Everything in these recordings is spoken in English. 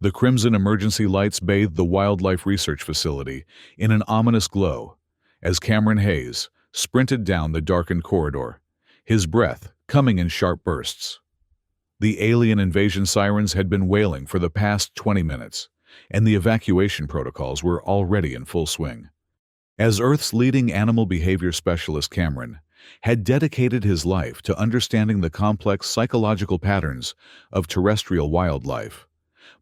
The crimson emergency lights bathed the wildlife research facility in an ominous glow as Cameron Hayes sprinted down the darkened corridor, his breath coming in sharp bursts. The alien invasion sirens had been wailing for the past 20 minutes, and the evacuation protocols were already in full swing. As Earth's leading animal behavior specialist, Cameron had dedicated his life to understanding the complex psychological patterns of terrestrial wildlife,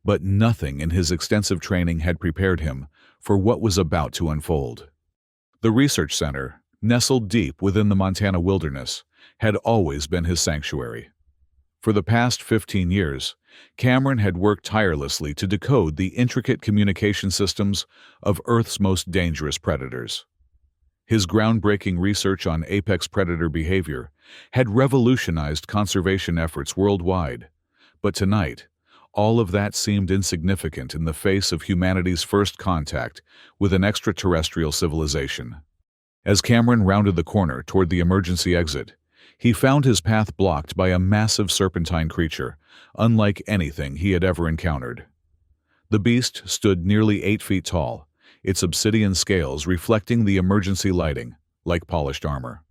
but nothing in his extensive training had prepared him for what was about to unfold. The research center, nestled deep within the Montana wilderness, had always been his sanctuary. For the past 15 years, Cameron had worked tirelessly to decode the intricate communication systems of Earth's most dangerous predators. His groundbreaking research on apex predator behavior had revolutionized conservation efforts worldwide, but tonight, all of that seemed insignificant in the face of humanity's first contact with an extraterrestrial civilization. As Cameron rounded the corner toward the emergency exit, he found his path blocked by a massive serpentine creature, unlike anything he had ever encountered. The beast stood nearly 8 feet tall, its obsidian scales reflecting the emergency lighting like polished armor.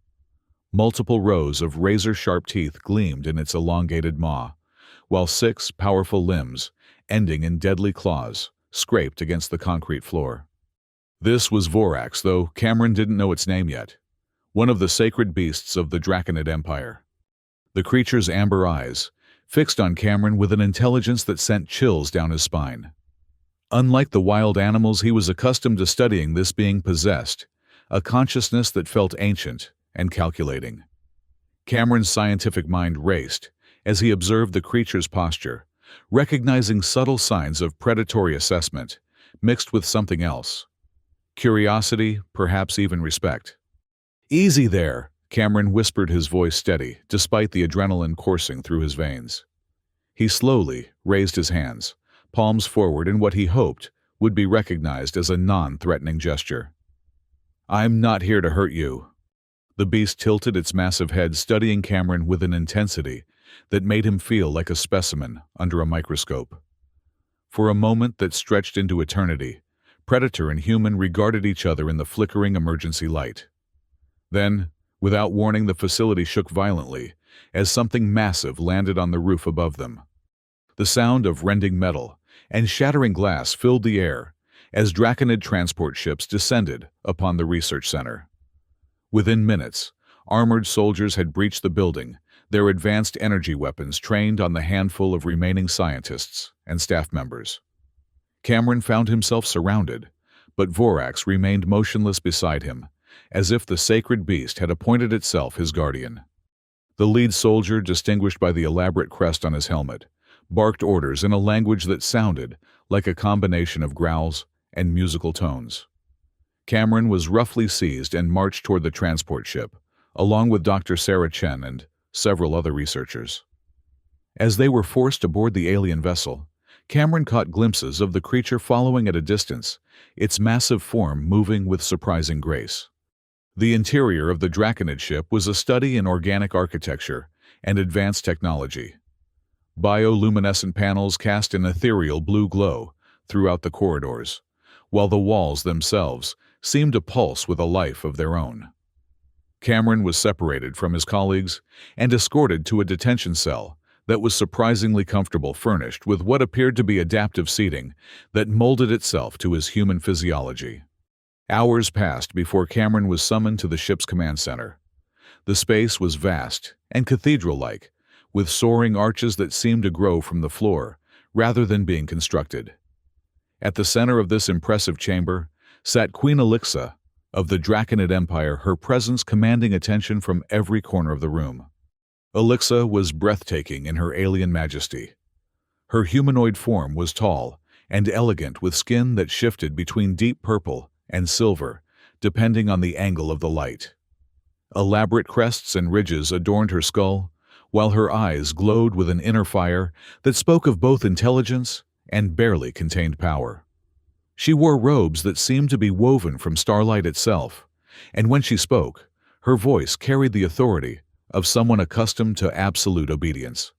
Multiple rows of razor-sharp teeth gleamed in its elongated maw, while 6 powerful limbs, ending in deadly claws, scraped against the concrete floor. This was Vorax, though Cameron didn't know its name yet, one of the sacred beasts of the Draconid Empire. The creature's amber eyes fixed on Cameron with an intelligence that sent chills down his spine. Unlike the wild animals he was accustomed to studying, this being possessed a consciousness that felt ancient and calculating. Cameron's scientific mind raced as he observed the creature's posture, recognizing subtle signs of predatory assessment mixed with something else. Curiosity, perhaps even respect. "Easy there," Cameron whispered, his voice steady, despite the adrenaline coursing through his veins. He slowly raised his hands, palms forward in what he hoped would be recognized as a non-threatening gesture. "I'm not here to hurt you." The beast tilted its massive head, studying Cameron with an intensity that made him feel like a specimen under a microscope. For a moment that stretched into eternity, predator and human regarded each other in the flickering emergency light. Then, without warning, the facility shook violently as something massive landed on the roof above them. The sound of rending metal and shattering glass filled the air as Draconid transport ships descended upon the research center. Within minutes, armored soldiers had breached the building, their advanced energy weapons trained on the handful of remaining scientists and staff members. Cameron found himself surrounded, but Vorax remained motionless beside him, as if the sacred beast had appointed itself his guardian. The lead soldier, distinguished by the elaborate crest on his helmet, barked orders in a language that sounded like a combination of growls and musical tones. Cameron was roughly seized and marched toward the transport ship, along with Dr. Sarah Chen and several other researchers. As they were forced aboard the alien vessel, Cameron caught glimpses of the creature following at a distance, its massive form moving with surprising grace. The interior of the Draconid ship was a study in organic architecture and advanced technology. Bioluminescent panels cast an ethereal blue glow throughout the corridors, while the walls themselves seemed to pulse with a life of their own. Cameron was separated from his colleagues and escorted to a detention cell that was surprisingly comfortable, furnished with what appeared to be adaptive seating that molded itself to his human physiology. Hours passed before Cameron was summoned to the ship's command center. The space was vast and cathedral-like, with soaring arches that seemed to grow from the floor rather than being constructed. At the center of this impressive chamber sat Queen Elixa of the Draconid Empire, her presence commanding attention from every corner of the room. Elixa was breathtaking in her alien majesty. Her humanoid form was tall and elegant, with skin that shifted between deep purple and silver, depending on the angle of the light. Elaborate crests and ridges adorned her skull, while her eyes glowed with an inner fire that spoke of both intelligence and barely contained power. She wore robes that seemed to be woven from starlight itself, and when she spoke, her voice carried the authority of someone accustomed to absolute obedience.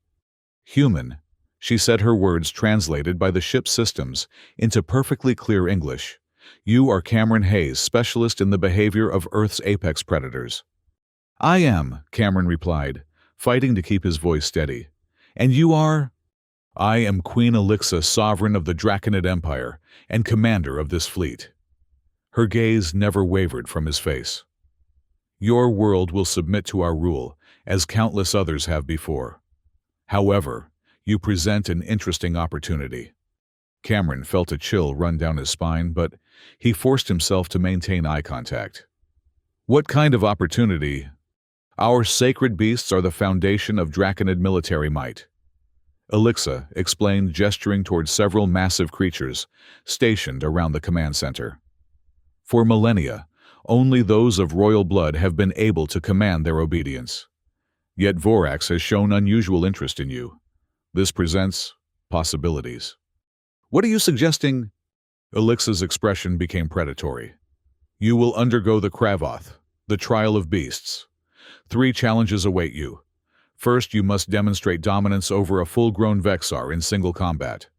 Human, She said, her words translated by the ship's systems into perfectly clear English. "You are Cameron Hayes, specialist in the behavior of Earth's apex predators." "I am," Cameron replied, fighting to keep his voice steady. "And you are?" "I am Queen Elixa, sovereign of the Draconid Empire, and commander of this fleet." Her gaze never wavered from his face. "Your world will submit to our rule, as countless others have before. However, you present an interesting opportunity." Cameron felt a chill run down his spine, but he forced himself to maintain eye contact. "What kind of opportunity?" "Our sacred beasts are the foundation of Draconid military might," Elixa explained, gesturing towards several massive creatures stationed around the command center. "For millennia, only those of royal blood have been able to command their obedience. Yet Vorax has shown unusual interest in you. This presents possibilities." "What are you suggesting?" Elixa's expression became predatory. "You will undergo the Kravoth, the trial of beasts. 3 challenges await you. First, you must demonstrate dominance over a full-grown Vexar in single combat.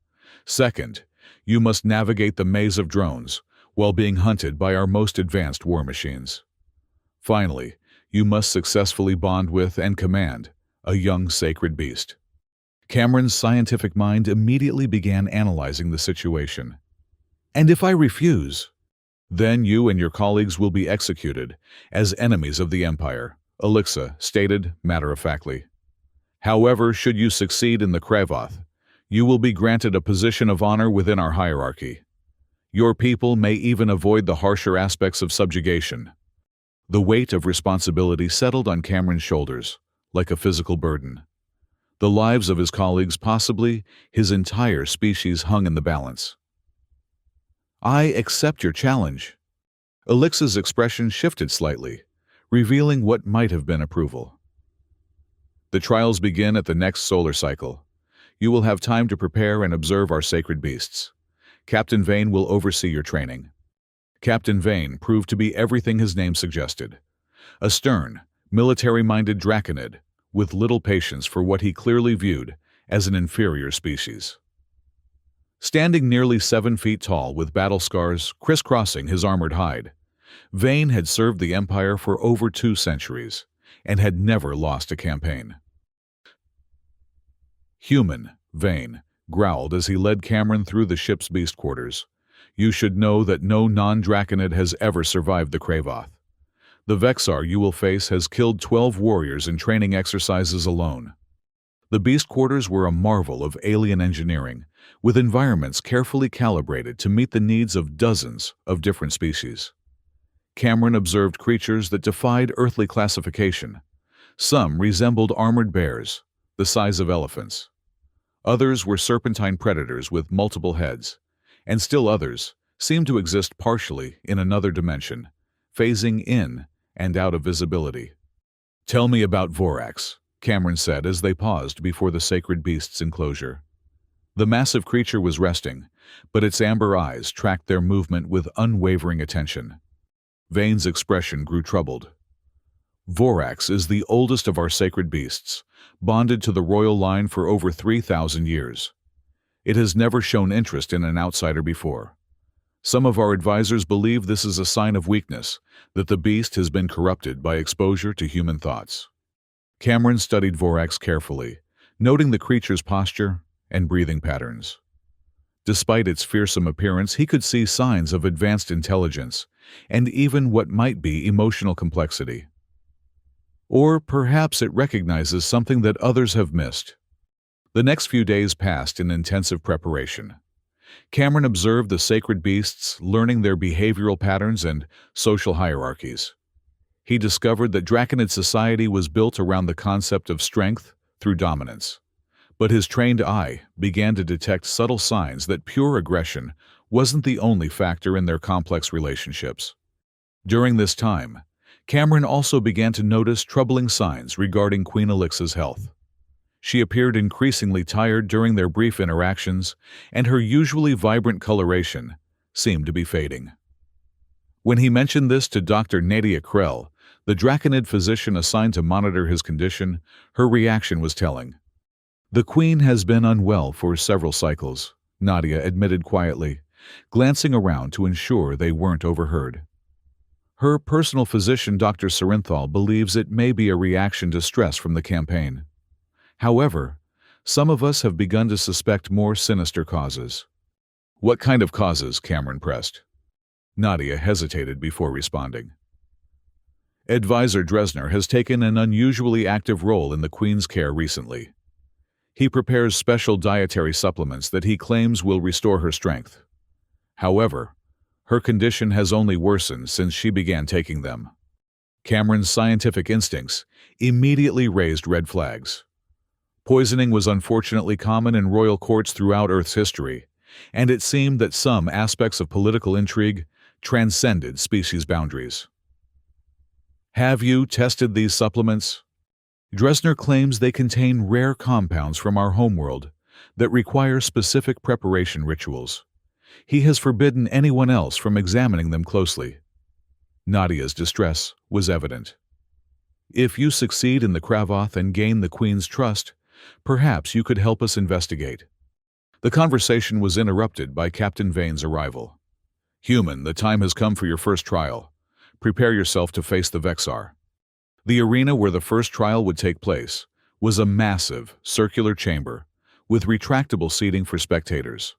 Second, you must navigate the maze of drones while being hunted by our most advanced war machines. Finally, you must successfully bond with and command a young sacred beast." Cameron's scientific mind immediately began analyzing the situation. "And if I refuse?" "Then you and your colleagues will be executed as enemies of the Empire," Elixa stated matter-of-factly. "However, should you succeed in the Kravoth, you will be granted a position of honor within our hierarchy. Your people may even avoid the harsher aspects of subjugation." The weight of responsibility settled on Cameron's shoulders, like a physical burden. The lives of his colleagues, possibly his entire species, hung in the balance. "I accept your challenge." Elixa's expression shifted slightly, revealing what might have been approval. "The trials begin at the next solar cycle. You will have time to prepare and observe our sacred beasts. Captain Vane will oversee your training." Captain Vane proved to be everything his name suggested. A stern, military-minded Draconid, with little patience for what he clearly viewed as an inferior species. Standing nearly 7 feet tall with battle scars crisscrossing his armored hide, Vane had served the Empire for over 2 centuries and had never lost a campaign. "Human," Vane growled as he led Cameron through the ship's beast quarters. "You should know that no non-Draconid has ever survived the Kravoth. The Vexar you will face has killed 12 warriors in training exercises alone." The beast quarters were a marvel of alien engineering, with environments carefully calibrated to meet the needs of dozens of different species. Cameron observed creatures that defied earthly classification. Some resembled armored bears, the size of elephants. Others were serpentine predators with multiple heads, and still others seemed to exist partially in another dimension, phasing in and out of visibility. "Tell me about Vorax," Cameron said as they paused before the sacred beast's enclosure. The massive creature was resting, but its amber eyes tracked their movement with unwavering attention. Vane's expression grew troubled. "Vorax is the oldest of our sacred beasts, bonded to the royal line for over 3,000 years. It has never shown interest in an outsider before. Some of our advisors believe this is a sign of weakness, that the beast has been corrupted by exposure to human thoughts." Cameron studied Vorax carefully, noting the creature's posture and breathing patterns. Despite its fearsome appearance, he could see signs of advanced intelligence and even what might be emotional complexity. Or perhaps it recognizes something that others have missed. The next few days passed in intensive preparation. Cameron observed the sacred beasts, learning their behavioral patterns and social hierarchies. He discovered that Draconid society was built around the concept of strength through dominance. But his trained eye began to detect subtle signs that pure aggression wasn't the only factor in their complex relationships. During this time, Cameron also began to notice troubling signs regarding Queen Elixa's health. She appeared increasingly tired during their brief interactions, and her usually vibrant coloration seemed to be fading. When he mentioned this to Dr. Nadia Krell, the Draconid physician assigned to monitor his condition, her reaction was telling. The Queen has been unwell for several cycles, Nadia admitted quietly, glancing around to ensure they weren't overheard. Her personal physician, Dr. Sarinthal, believes it may be a reaction to stress from the campaign. However, some of us have begun to suspect more sinister causes. What kind of causes? Cameron pressed. Nadia hesitated before responding. Advisor Dresner has taken an unusually active role in the Queen's care recently. He prepares special dietary supplements that he claims will restore her strength. However, her condition has only worsened since she began taking them. Cameron's scientific instincts immediately raised red flags. Poisoning was unfortunately common in royal courts throughout Earth's history, and it seemed that some aspects of political intrigue transcended species boundaries. Have you tested these supplements? Dresner claims they contain rare compounds from our homeworld that require specific preparation rituals. He has forbidden anyone else from examining them closely. Nadia's distress was evident. If you succeed in the Kravoth and gain the Queen's trust, perhaps you could help us investigate. The conversation was interrupted by Captain Vane's arrival. Human, the time has come for your first trial. Prepare yourself to face the Vexar. The arena where the first trial would take place was a massive, circular chamber with retractable seating for spectators.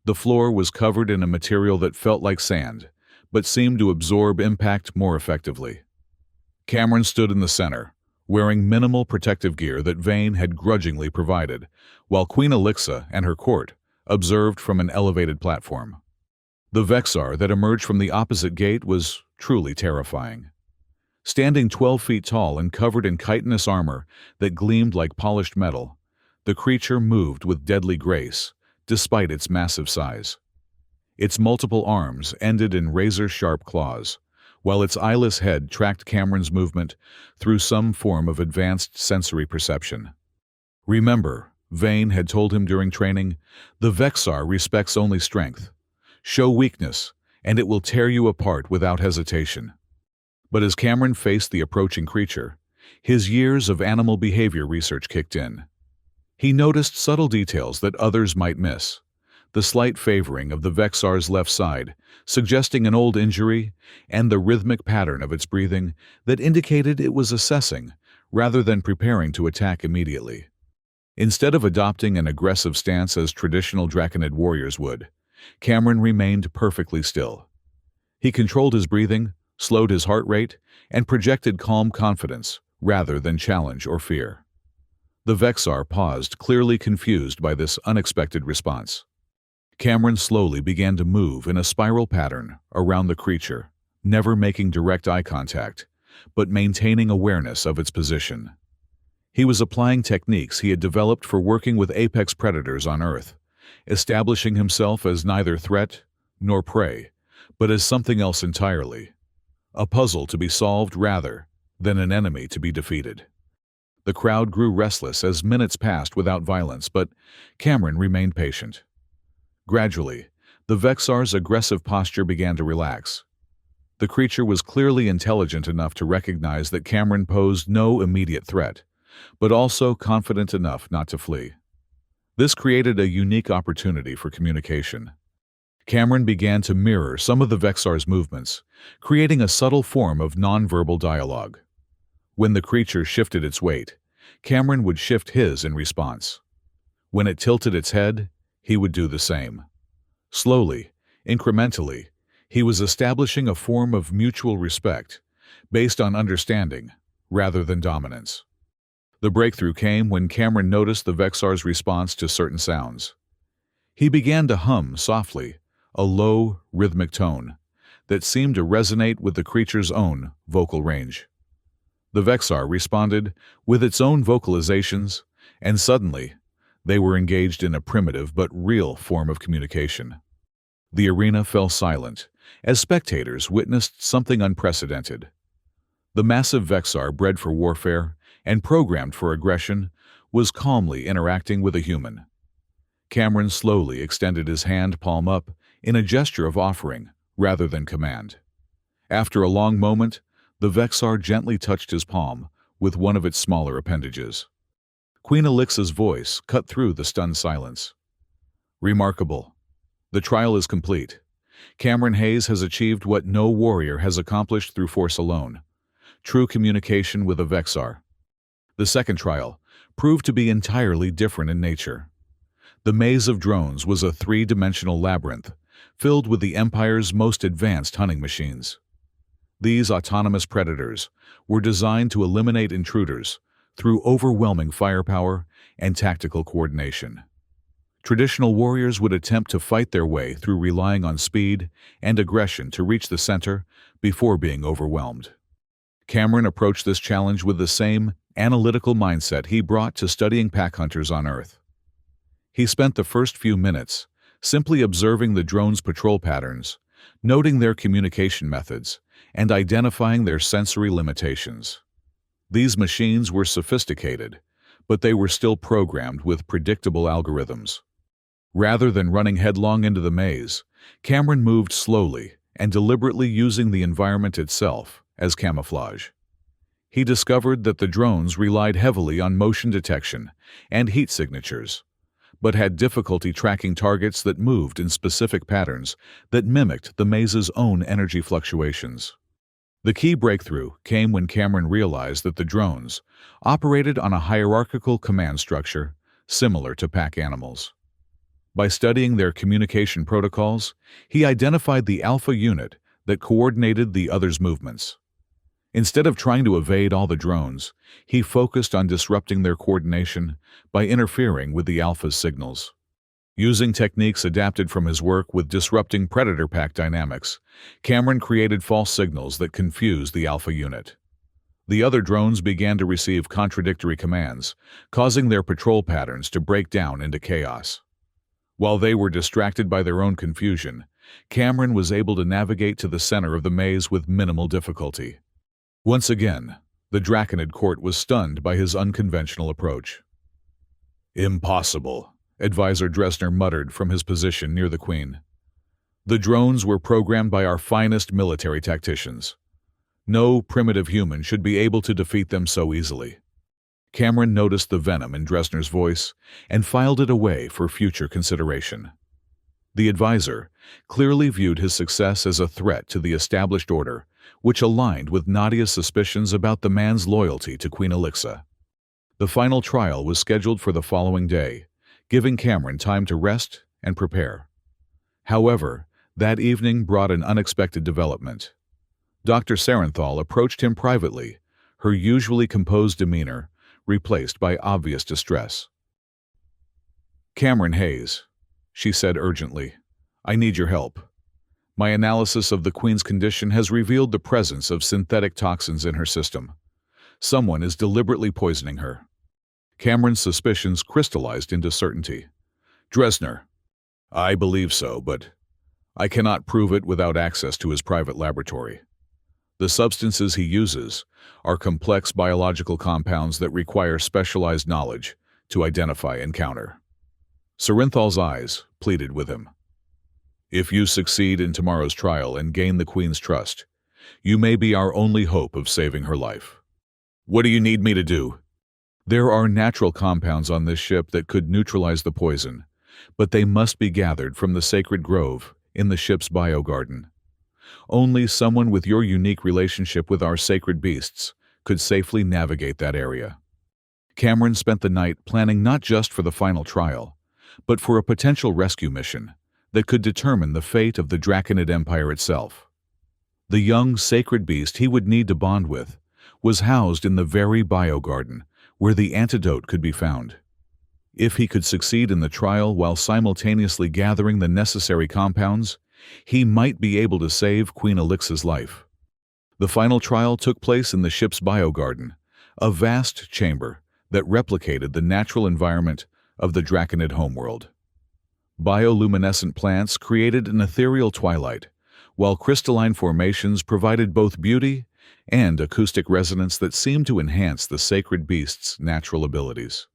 The floor was covered in a material that felt like sand, but seemed to absorb impact more effectively. Cameron stood in the center, wearing minimal protective gear that Vane had grudgingly provided, while Queen Elixa and her court observed from an elevated platform. The Vexar that emerged from the opposite gate was truly terrifying. Standing 12 feet tall and covered in chitinous armor that gleamed like polished metal, the creature moved with deadly grace, despite its massive size. Its multiple arms ended in razor-sharp claws, while its eyeless head tracked Cameron's movement through some form of advanced sensory perception. Remember, Vane had told him during training, the Vexar respects only strength. Show weakness, and it will tear you apart without hesitation. But as Cameron faced the approaching creature, his years of animal behavior research kicked in. He noticed subtle details that others might miss. The slight favoring of the Vexar's left side, suggesting an old injury, and the rhythmic pattern of its breathing that indicated it was assessing rather than preparing to attack immediately. Instead of adopting an aggressive stance as traditional Draconid warriors would, Cameron remained perfectly still. He controlled his breathing, slowed his heart rate, and projected calm confidence rather than challenge or fear. The Vexar paused, clearly confused by this unexpected response. Cameron slowly began to move in a spiral pattern around the creature, never making direct eye contact, but maintaining awareness of its position. He was applying techniques he had developed for working with apex predators on Earth, establishing himself as neither threat nor prey, but as something else entirely. A puzzle to be solved rather than an enemy to be defeated. The crowd grew restless as minutes passed without violence, but Cameron remained patient. Gradually, the Vexar's aggressive posture began to relax. The creature was clearly intelligent enough to recognize that Cameron posed no immediate threat, but also confident enough not to flee. This created a unique opportunity for communication. Cameron began to mirror some of the Vexar's movements, creating a subtle form of nonverbal dialogue. When the creature shifted its weight, Cameron would shift his in response. When it tilted its head, he would do the same. Slowly, incrementally, he was establishing a form of mutual respect, based on understanding rather than dominance. The breakthrough came when Cameron noticed the Vexar's response to certain sounds. He began to hum softly, a low, rhythmic tone that seemed to resonate with the creature's own vocal range. The Vexar responded with its own vocalizations, and suddenly, they were engaged in a primitive but real form of communication. The arena fell silent as spectators witnessed something unprecedented. The massive Vexar, bred for warfare and programmed for aggression, was calmly interacting with a human. Cameron slowly extended his hand palm up in a gesture of offering rather than command. After a long moment, the Vexar gently touched his palm with one of its smaller appendages. Queen Elixa's voice cut through the stunned silence. Remarkable. The trial is complete. Cameron Hayes has achieved what no warrior has accomplished through force alone: true communication with a Vexar. The second trial proved to be entirely different in nature. The maze of drones was a three-dimensional labyrinth filled with the Empire's most advanced hunting machines. These autonomous predators were designed to eliminate intruders through overwhelming firepower and tactical coordination. Traditional warriors would attempt to fight their way through relying on speed and aggression to reach the center before being overwhelmed. Cameron approached this challenge with the same analytical mindset he brought to studying pack hunters on Earth. He spent the first few minutes simply observing the drones' patrol patterns, noting their communication methods, and identifying their sensory limitations. These machines were sophisticated, but they were still programmed with predictable algorithms. Rather than running headlong into the maze, Cameron moved slowly and deliberately, using the environment itself as camouflage. He discovered that the drones relied heavily on motion detection and heat signatures, but had difficulty tracking targets that moved in specific patterns that mimicked the maze's own energy fluctuations. The key breakthrough came when Cameron realized that the drones operated on a hierarchical command structure similar to pack animals. By studying their communication protocols, he identified the alpha unit that coordinated the others' movements. Instead of trying to evade all the drones, he focused on disrupting their coordination by interfering with the alpha's signals. Using techniques adapted from his work with disrupting predator pack dynamics, Cameron created false signals that confused the alpha unit. The other drones began to receive contradictory commands, causing their patrol patterns to break down into chaos. While they were distracted by their own confusion, Cameron was able to navigate to the center of the maze with minimal difficulty. Once again, the Draconid court was stunned by his unconventional approach. "Impossible," Advisor Dresner muttered from his position near the Queen. "The drones were programmed by our finest military tacticians. No primitive human should be able to defeat them so easily." Cameron noticed the venom in Dresner's voice and filed it away for future consideration. The advisor clearly viewed his success as a threat to the established order, which aligned with Nadia's suspicions about the man's loyalty to Queen Elixa. The final trial was scheduled for the following day, giving Cameron time to rest and prepare. However, that evening brought an unexpected development. Dr. Sarenthal approached him privately, her usually composed demeanor replaced by obvious distress. "Cameron Hayes," she said urgently, "I need your help. My analysis of the Queen's condition has revealed the presence of synthetic toxins in her system. Someone is deliberately poisoning her." Cameron's suspicions crystallized into certainty. "Dresner, I believe so, but I cannot prove it without access to his private laboratory. The substances he uses are complex biological compounds that require specialized knowledge to identify and counter." Sarenthal's eyes pleaded with him. "If you succeed in tomorrow's trial and gain the Queen's trust, you may be our only hope of saving her life." "What do you need me to do?" "There are natural compounds on this ship that could neutralize the poison, but they must be gathered from the sacred grove in the ship's biogarden. Only someone with your unique relationship with our sacred beasts could safely navigate that area." Cameron spent the night planning not just for the final trial, but for a potential rescue mission that could determine the fate of the Draconid Empire itself. The young sacred beast he would need to bond with was housed in the very biogarden where the antidote could be found. If he could succeed in the trial while simultaneously gathering the necessary compounds, he might be able to save Queen Elixa's life. The final trial took place in the ship's biogarden, a vast chamber that replicated the natural environment of the Draconid homeworld. Bioluminescent plants created an ethereal twilight, while crystalline formations provided both beauty and acoustic resonance that seemed to enhance the sacred beast's natural abilities.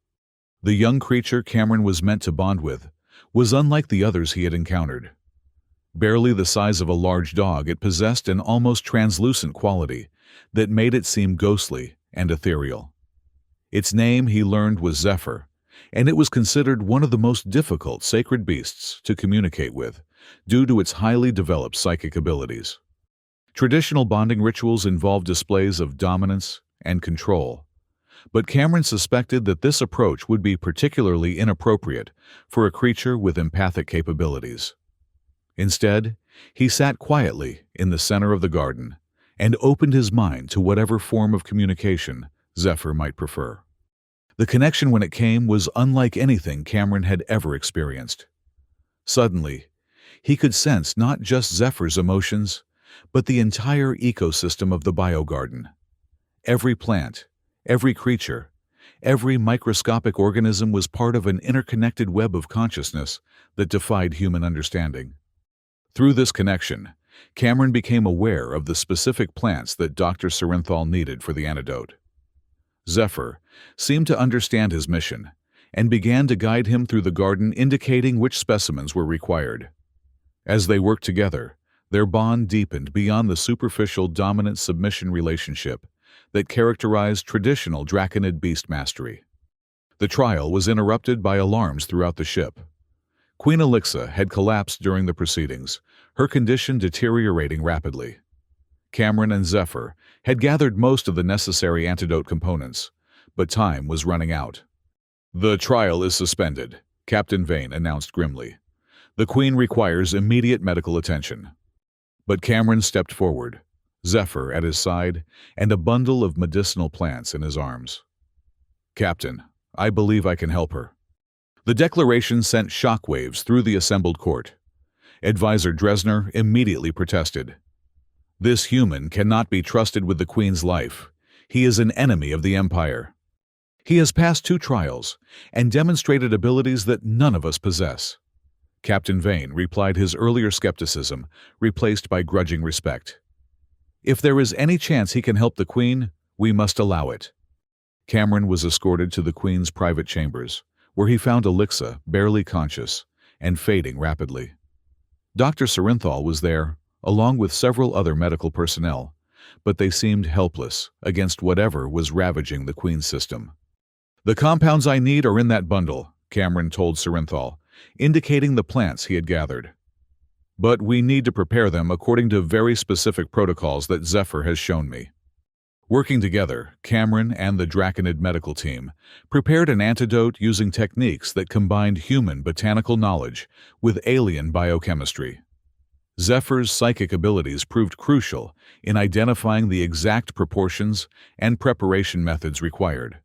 The young creature Cameron was meant to bond with was unlike the others he had encountered. Barely the size of a large dog, it possessed an almost translucent quality that made it seem ghostly and ethereal. Its name, he learned, was Zephyr, and it was considered one of the most difficult sacred beasts to communicate with, due to its highly developed psychic abilities. Traditional bonding rituals involved displays of dominance and control, but Cameron suspected that this approach would be particularly inappropriate for a creature with empathic capabilities. Instead, he sat quietly in the center of the garden and opened his mind to whatever form of communication Zephyr might prefer. The connection when it came was unlike anything Cameron had ever experienced. Suddenly, he could sense not just Zephyr's emotions, but the entire ecosystem of the biogarden. Every plant, every creature, every microscopic organism was part of an interconnected web of consciousness that defied human understanding. Through this connection, Cameron became aware of the specific plants that Dr. Sarenthal needed for the antidote. Zephyr seemed to understand his mission and began to guide him through the garden, indicating which specimens were required. As they worked together, their bond deepened beyond the superficial dominant-submission relationship that characterized traditional Draconid beast mastery. The trial was interrupted by alarms throughout the ship. Queen Elixa had collapsed during the proceedings, her condition deteriorating rapidly. Cameron and Zephyr had gathered most of the necessary antidote components, but time was running out. "The trial is suspended," Captain Vane announced grimly. "The Queen requires immediate medical attention." But Cameron stepped forward, Zephyr at his side, and a bundle of medicinal plants in his arms. "Captain, I believe I can help her." The declaration sent shockwaves through the assembled court. Advisor Dresner immediately protested. "This human cannot be trusted with the Queen's life. He is an enemy of the Empire. He has passed 2 trials and demonstrated abilities that none of us possess." Captain Vane replied, his earlier skepticism replaced by grudging respect. "If there is any chance he can help the Queen, we must allow it." Cameron was escorted to the Queen's private chambers, where he found Elixa barely conscious and fading rapidly. Dr. Sarenthal was there, along with several other medical personnel, but they seemed helpless against whatever was ravaging the Queen's system. "The compounds I need are in that bundle," Cameron told Sarenthal, indicating the plants he had gathered. "But we need to prepare them according to very specific protocols that Zephyr has shown me." Working together, Cameron and the Draconid medical team prepared an antidote using techniques that combined human botanical knowledge with alien biochemistry. Zephyr's psychic abilities proved crucial in identifying the exact proportions and preparation methods required.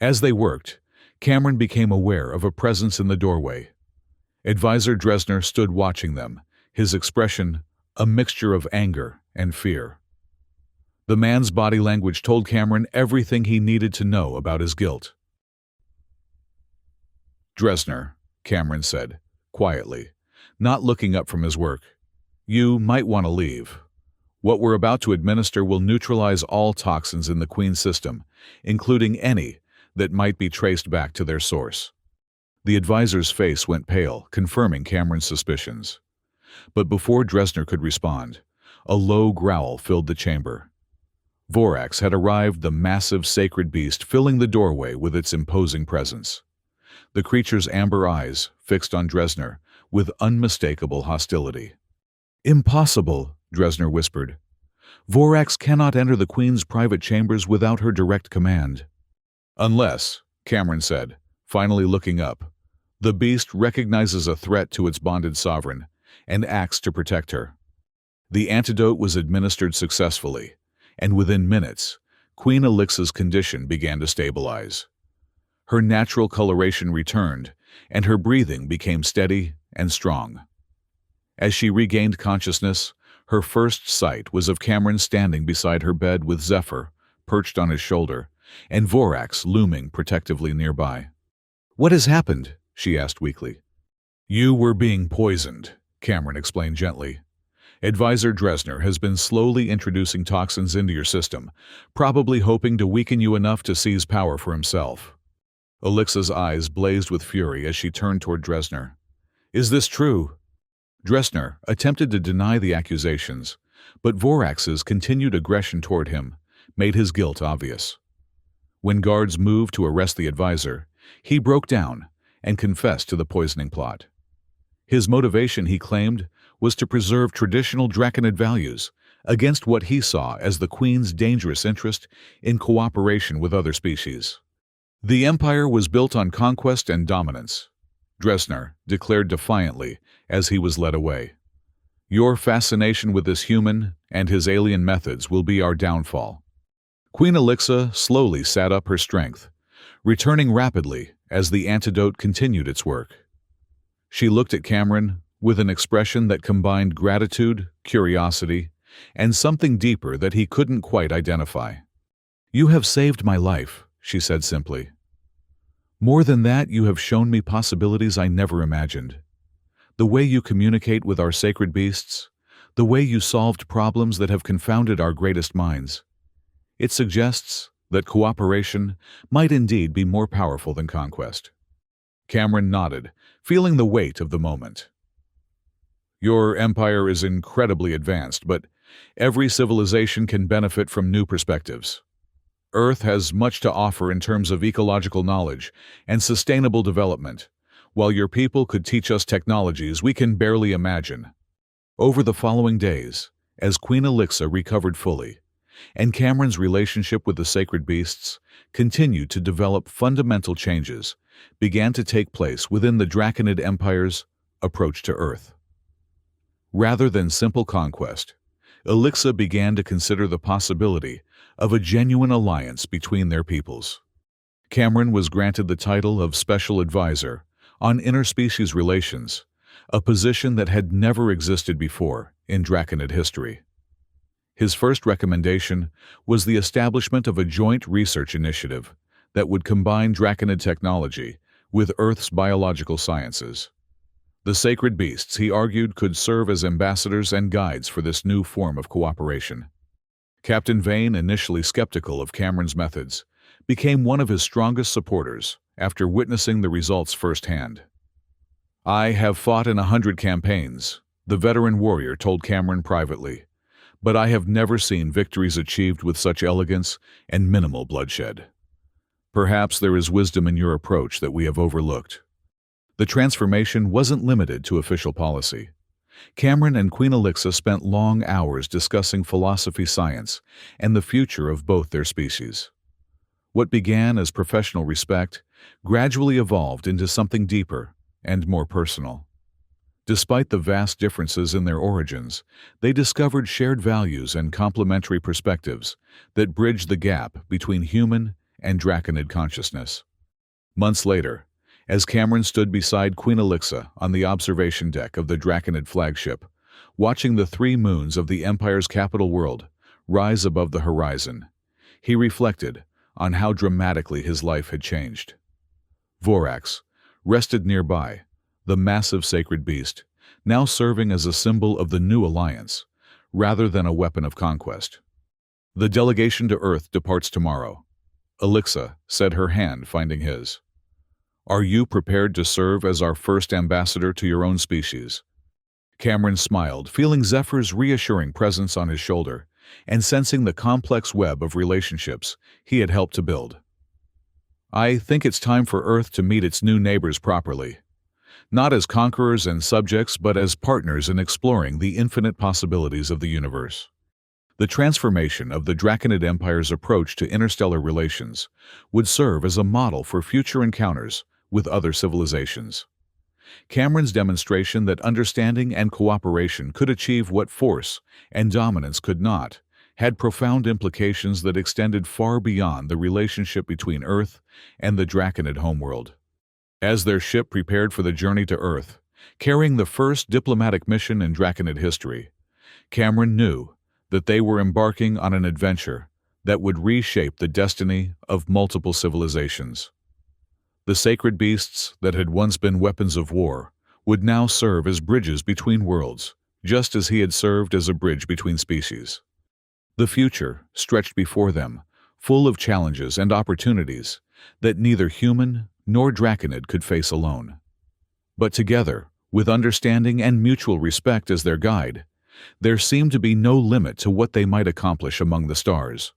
As they worked, Cameron became aware of a presence in the doorway. Advisor Dresner stood watching them, his expression a mixture of anger and fear. The man's body language told Cameron everything he needed to know about his guilt. "Dresner," Cameron said, quietly, not looking up from his work, "you might want to leave. What we're about to administer will neutralize all toxins in the Queen's system, including any that might be traced back to their source." The advisor's face went pale, confirming Cameron's suspicions. But before Dresner could respond, a low growl filled the chamber. Vorax had arrived, the massive sacred beast filling the doorway with its imposing presence. The creature's amber eyes fixed on Dresner with unmistakable hostility. "Impossible," Dresner whispered. "Vorax cannot enter the Queen's private chambers without her direct command." "Unless," Cameron said, finally looking up, "the beast recognizes a threat to its bonded sovereign and acts to protect her." The antidote was administered successfully, and within minutes, Queen Elixa's condition began to stabilize. Her natural coloration returned, and her breathing became steady and strong. As she regained consciousness, her first sight was of Cameron standing beside her bed with Zephyr perched on his shoulder, and Vorax looming protectively nearby. "What has happened?" she asked weakly. "You were being poisoned," Cameron explained gently. "Advisor Dresner has been slowly introducing toxins into your system, probably hoping to weaken you enough to seize power for himself." Elixa's eyes blazed with fury as she turned toward Dresner. "Is this true?" Dresner attempted to deny the accusations, but Vorax's continued aggression toward him made his guilt obvious. When guards moved to arrest the advisor, he broke down and confessed to the poisoning plot. His motivation, he claimed, was to preserve traditional Draconid values against what he saw as the Queen's dangerous interest in cooperation with other species. The empire was built on conquest and dominance, Dresner declared defiantly as he was led away. Your fascination with this human and his alien methods will be our downfall. Queen Elixa slowly sat up her strength, returning rapidly as the antidote continued its work. She looked at Cameron with an expression that combined gratitude, curiosity, and something deeper that he couldn't quite identify. "You have saved my life," she said simply. "More than that, you have shown me possibilities I never imagined. The way you communicate with our sacred beasts, the way you solved problems that have confounded our greatest minds. It suggests that cooperation might indeed be more powerful than conquest." Cameron nodded, feeling the weight of the moment. "Your empire is incredibly advanced, but every civilization can benefit from new perspectives. Earth has much to offer in terms of ecological knowledge and sustainable development, while your people could teach us technologies we can barely imagine." Over the following days, as Queen Elixa recovered fully, and Cameron's relationship with the sacred beasts continued to develop, fundamental changes began to take place within the Draconid Empire's approach to Earth. Rather than simple conquest, Elixa began to consider the possibility of a genuine alliance between their peoples. Cameron was granted the title of Special Advisor on Interspecies Relations, a position that had never existed before in Draconid history. His first recommendation was the establishment of a joint research initiative that would combine Draconid technology with Earth's biological sciences. The sacred beasts, he argued, could serve as ambassadors and guides for this new form of cooperation. Captain Vane, initially skeptical of Cameron's methods, became one of his strongest supporters after witnessing the results firsthand. "I have fought in 100 campaigns," the veteran warrior told Cameron privately, "but I have never seen victories achieved with such elegance and minimal bloodshed. Perhaps there is wisdom in your approach that we have overlooked." The transformation wasn't limited to official policy. Cameron and Queen Elixa spent long hours discussing philosophy, science, and the future of both their species. What began as professional respect gradually evolved into something deeper and more personal. Despite the vast differences in their origins, they discovered shared values and complementary perspectives that bridged the gap between human and Draconid consciousness. Months later, as Cameron stood beside Queen Elixa on the observation deck of the Draconid flagship, watching the 3 moons of the Empire's capital world rise above the horizon, he reflected on how dramatically his life had changed. Vorax rested nearby, the massive sacred beast, now serving as a symbol of the new alliance, rather than a weapon of conquest. "The delegation to Earth departs tomorrow," Elixa said, her hand finding his. "Are you prepared to serve as our first ambassador to your own species?" Cameron smiled, feeling Zephyr's reassuring presence on his shoulder and sensing the complex web of relationships he had helped to build. "I think it's time for Earth to meet its new neighbors properly. Not as conquerors and subjects, but as partners in exploring the infinite possibilities of the universe." The transformation of the Draconid Empire's approach to interstellar relations would serve as a model for future encounters with other civilizations. Cameron's demonstration that understanding and cooperation could achieve what force and dominance could not had profound implications that extended far beyond the relationship between Earth and the Draconid homeworld. As their ship prepared for the journey to Earth, carrying the first diplomatic mission in Draconid history, Cameron knew that they were embarking on an adventure that would reshape the destiny of multiple civilizations. The sacred beasts that had once been weapons of war would now serve as bridges between worlds, just as he had served as a bridge between species. The future stretched before them, full of challenges and opportunities that neither human nor Draconid could face alone. But together, with understanding and mutual respect as their guide, there seemed to be no limit to what they might accomplish among the stars.